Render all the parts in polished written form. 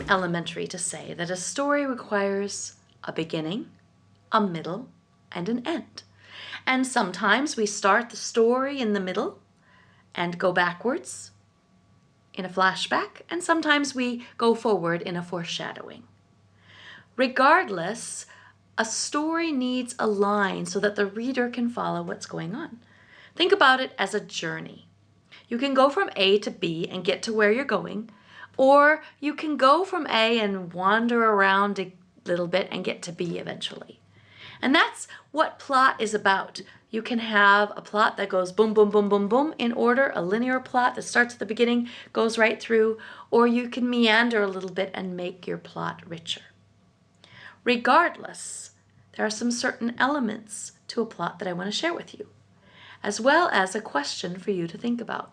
seem elementary to say that a story requires a beginning, a middle, and an end. And sometimes we start the story in the middle and go backwards in a flashback, and sometimes we go forward in a foreshadowing. Regardless, a story needs a line so that the reader can follow what's going on. Think about it as a journey. You can go from A to B and get to where you're going, or you can go from A and wander around a little bit and get to B eventually. And that's what plot is about. You can have a plot that goes boom, boom, boom, boom, boom in order, a linear plot that starts at the beginning, goes right through, or you can meander a little bit and make your plot richer. Regardless, there are some certain elements to a plot that I want to share with you, as well as a question for you to think about.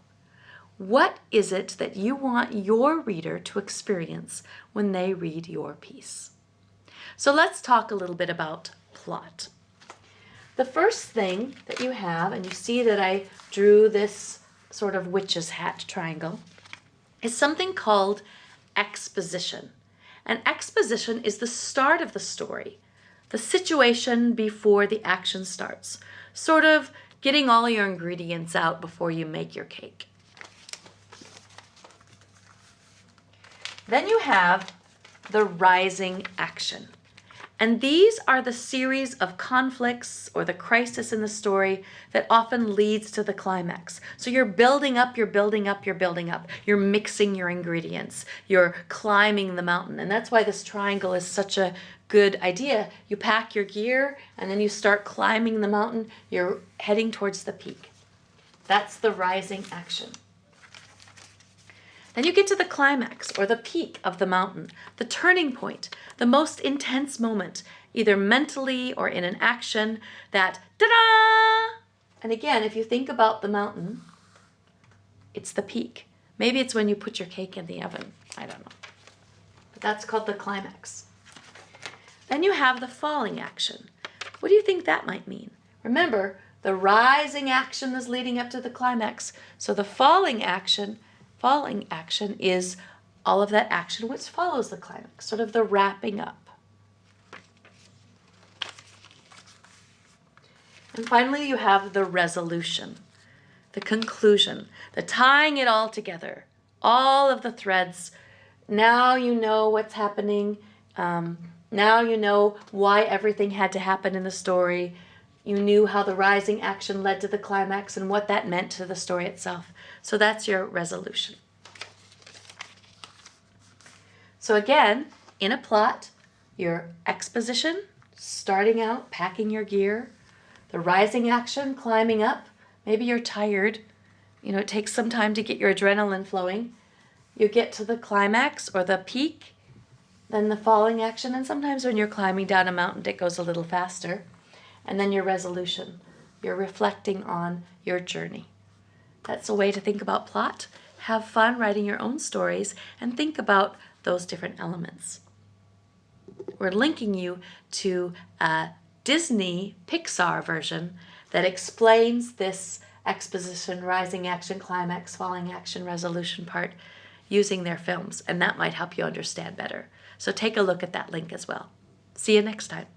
What is it that you want your reader to experience when they read your piece? So let's talk a little bit about plot. The first thing that you have, and you see that I drew this sort of witch's hat triangle, is something called exposition. And exposition is the start of the story, the situation before the action starts, sort of getting all your ingredients out before you make your cake. Then you have the rising action. And these are the series of conflicts or the crisis in the story that often leads to the climax. So you're building up, you're building up, you're building up. You're mixing your ingredients. You're climbing the mountain. And that's why this triangle is such a good idea. You pack your gear and then you start climbing the mountain. You're heading towards the peak. That's the rising action. Then you get to the climax, or the peak of the mountain, the turning point, the most intense moment, either mentally or in an action, that ta-da! And again, if you think about the mountain, it's the peak. Maybe it's when you put your cake in the oven. I don't know. But that's called the climax. Then you have the falling action. What do you think that might mean? Remember, the rising action is leading up to the climax. So the falling action is all of that action which follows the climax, sort of the wrapping up. And finally, you have the resolution, the conclusion, the tying it all together, all of the threads. Now you know what's happening. Now you know why everything had to happen in the story. You knew how the rising action led to the climax and what that meant to the story itself. So that's your resolution. So again, in a plot, your exposition, starting out, packing your gear, the rising action, climbing up. Maybe you're tired. You know, it takes some time to get your adrenaline flowing. You get to the climax or the peak, then the falling action. And sometimes when you're climbing down a mountain, it goes a little faster. And then your resolution. You're reflecting on your journey. That's a way to think about plot. Have fun writing your own stories and think about those different elements. We're linking you to a Disney Pixar version that explains this exposition, rising action, climax, falling action, resolution part using their films, and that might help you understand better. So take a look at that link as well. See you next time.